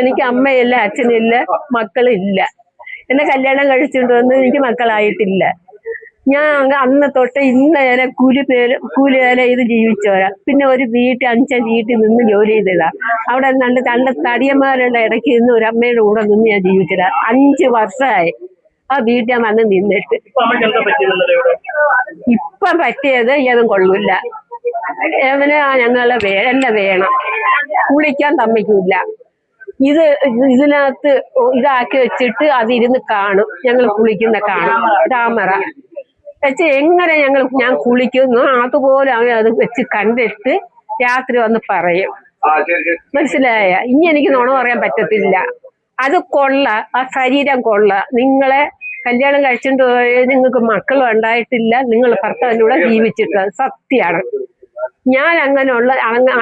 എനിക്ക് അമ്മയില്ല, അച്ഛനില്ല, മക്കളില്ല. എന്നെ കല്യാണം കഴിച്ചുകൊണ്ട് വന്ന് എനിക്ക് മക്കളായിട്ടില്ല. ഞാൻ അന്ന് തൊട്ട് ഇന്ന് വരെ കൂലിവേല ചെയ്ത് ജീവിച്ചോരാ. പിന്നെ ഒരു അഞ്ചൻ വീട്ടിൽ നിന്ന് ജോലി ചെയ്തതാ. അവിടെ രണ്ട് തടിയന്മാരുടെ ഇടയ്ക്ക് നിന്ന് ഒരു അമ്മയുടെ കൂടെ നിന്ന് ഞാൻ ജീവിച്ചതാ. 5 വർഷമായി ആ വീട്ടിൽ വന്ന് നിന്നിട്ട്. ഇപ്പം പറ്റിയത് ഏതും കൊള്ളൂല്ല. എവനെ എന്നെ വേണം, കുളിക്കാൻ സമ്മതിക്കൂല. ഇതിനകത്ത് ഇതാക്കി വെച്ചിട്ട് അതിരുന്ന് കാണും, ഞങ്ങൾ കുളിക്കുന്ന കാണും. ക്യാമറ വെച്ച് എങ്ങനെ ഞാൻ കുളിക്കുന്നു അതുപോലെ അവൻ അത് വെച്ച് കണ്ടിട്ട് രാത്രി വന്ന് പറയും. മനസ്സിലായ? ഇനി എനിക്ക് നുണ പറയാൻ പറ്റത്തില്ല. അത് കൊള്ള, ആ ശരീരം കൊള്ള. നിങ്ങളെ കല്യാണം കഴിച്ചിട്ട് നിങ്ങൾക്ക് മക്കളും ഉണ്ടായിട്ടില്ല, നിങ്ങൾ ഭർത്താവിൻ്റെ കൂടെ ജീവിച്ചിട്ട് സത്യമാണ്. ഞാൻ അങ്ങനെയുള്ള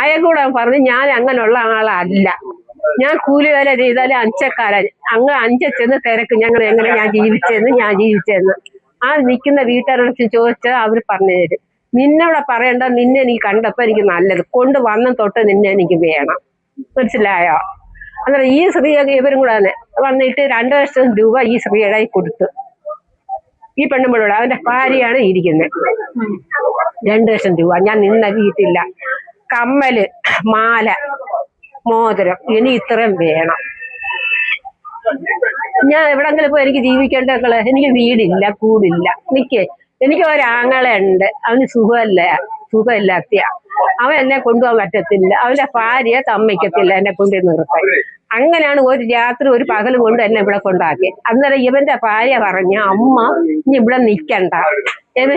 അയകൂടെ പറഞ്ഞ് ഞാൻ അങ്ങനെയുള്ള ആളല്ല. ഞാൻ കൂലിവേല ചെയ്താലും അഞ്ചക്കാരൻ അഞ്ചച്ചെന്ന് തിരക്ക് ഞങ്ങൾ എങ്ങനെ ഞാൻ ജീവിച്ചെന്ന് ആ നിൽക്കുന്ന വീട്ടുകാരോട് ചോദിച്ചാൽ അവർ പറഞ്ഞു തരും. നിന്നോടെ പറയണ്ട, നിന്നെ എനിക്ക് കണ്ടപ്പോ എനിക്ക് നല്ലത് കൊണ്ട് വന്ന തൊട്ട് നിന്നെ എനിക്ക് വേണം. മനസ്സിലായോ? അന്നേരം ഈ സ്ത്രീയൊക്കെ ഇവരും കൂടെ തന്നെ വന്നിട്ട് 2 ലക്ഷം രൂപ ഈ സ്ത്രീയുടെ കൊടുത്തു. ഈ പെണ്ണുമ്പോഴൂടെ അവന്റെ ഭാര്യയാണ് ഇരിക്കുന്നത്. 2 ലക്ഷം രൂപ ഞാൻ നിന്ന വീട്ടില്ല. കമ്മല്, മാല, മോതിരം, ഇനി ഇത്രയും വേണം. ഞാൻ എവിടെങ്കിലും പോയി എനിക്ക് ജീവിക്കേണ്ടക്കളെ. എനിക്ക് വീടില്ല, കൂടില്ല. എനിക്ക് ഒരാങ്ങളെ ഉണ്ട്, അവന് സുഖമില്ലാത്ത. അവൻ എന്നെ കൊണ്ടുപോകാൻ പറ്റത്തില്ല. അവന്റെ ഭാര്യ സമ്മതിക്കത്തില്ല എന്നെ കൊണ്ട് നിർത്താൻ. അങ്ങനെയാണ് ഒരു രാത്രി ഒരു പകലും കൊണ്ട് എന്നെ ഇവിടെ കൊണ്ടാക്കി. അന്നേരം ഇവന്റെ ഭാര്യ പറഞ്ഞ, അമ്മ ഇനി ഇവിടെ നിൽക്കണ്ട,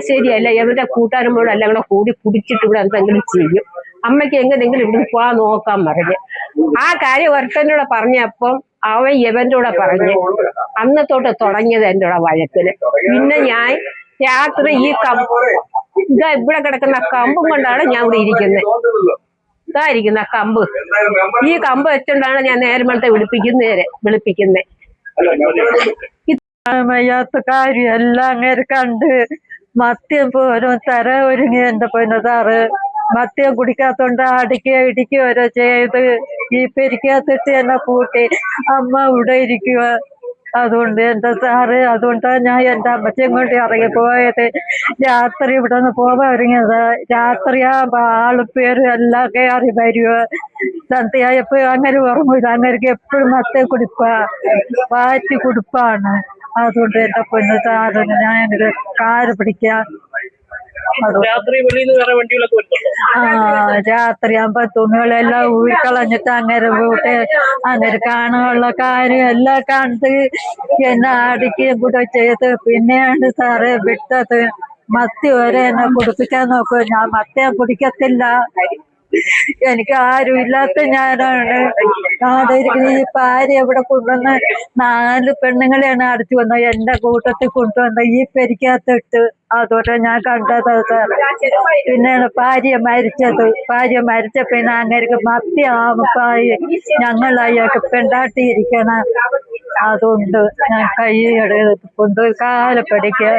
ശരിയല്ല, ഇവന്റെ കൂട്ടുകാരന്മാരും എല്ലാം കൂടെ കൂടി കുടിച്ചിട്ട് ഇവിടെ എന്തെങ്കിലും ചെയ്യും, അമ്മയ്ക്ക് എങ്ങനെയെങ്കിലും ഇവിടെ പോവാൻ നോക്കാൻ പറഞ്ഞു. ആ കാര്യം ഒരുത്തനോട് പറഞ്ഞപ്പം അവൻ ഇവന്റെ കൂടെ പറഞ്ഞു. അന്ന് തൊട്ട് തുടങ്ങിയത് എൻ്റെ കൂടെ വഴക്കില്. പിന്നെ ഞാൻ രാത്രി ഇവിടെ കിടക്കുന്ന കമ്പും കൊണ്ടാണ് ഞാൻ ഇവിടെ ഇരിക്കുന്നത്. ഇതായിരിക്കുന്ന കമ്പ്, ഈ കമ്പ് വെച്ചോണ്ടാണ് ഞാൻ നേരമത്തെ വിളിപ്പിക്കുന്നേ. വയ്യാത്ത കാര്യം എല്ലാം അങ്ങനെ കണ്ട് മദ്യം പോലും തര ഒരുങ്ങി എന്റെ പൊന്നു സാറ്. മദ്യം കുടിക്കാത്തോണ്ട് ഇടിക്കുക ഓരോ ചെയ്ത് ഈ പെരിക്കകത്തിട്ട് എന്നെ കൂട്ടി. അമ്മ ഇവിടെ ഇരിക്കുക. അതുകൊണ്ട് എന്റെ സാറ്, അതുകൊണ്ടാണ് ഞാൻ എന്റെ അമ്മച്ചയും കൊണ്ട് ഇറങ്ങി പോയത്. രാത്രി ഇവിടെ നിന്ന് പോകാൻ ഒരുങ്ങിയത്. രാത്രിയാകുമ്പോ ആളുപേരും എല്ലാം കയറി വരുക. സന്ധ്യയായപ്പോ അങ്ങനെ ഉറങ്ങില്ല. അങ്ങനെയൊക്കെ എപ്പോഴും മദ്യം വാറ്റി കുടിപ്പാണ്. അതുകൊണ്ട് എന്റെ പൊന്നു സാറിന് ഞാനൊരു കാറ് പിടിക്കാം. രാത്രി ആകുമ്പോ തുണികളെല്ലാം ഊരിക്കളഞ്ഞിട്ട് അങ്ങനെ പോട്ടെ. അങ്ങനെ കാണാനുള്ള കാര്യം എല്ലാം കണ്ട് എന്നെ അടിക്കുകയും കൂടെ ചെയ്ത് പിന്നെയാണ് സാറ് വിട്ടത്. മദ്യം വരെ എന്നെ കുടിപ്പിക്കാൻ നോക്കുക. ഞാൻ മദ്യം കുടിക്കത്തില്ല, എനിക്ക് ആരും ഇല്ലാത്ത ഞാനാണ്. അവിടെ ഇരിക്കുന്ന ഈ ഭാര്യ ഇവിടെ കൊണ്ടുവന്ന് 4 പെണ്ണുങ്ങളെയാണ് അടിച്ചു വന്നത്. എന്റെ കൂട്ടത്തിൽ കൊണ്ടുവന്ന ഈ പെരിക്കകത്തിട്ട്. അതോടെ ഞാൻ കണ്ടത് സാർ. പിന്നെയാണ് ഭാര്യ മരിച്ച പിന്നെ അങ്ങനെ മദ്യമായി ഞങ്ങൾ അയാൾക്ക് പെണ്ടാട്ടിയിരിക്കണം. അതുകൊണ്ട് ഞാൻ കൈ കൊണ്ട് കാല പഠിക്കുക.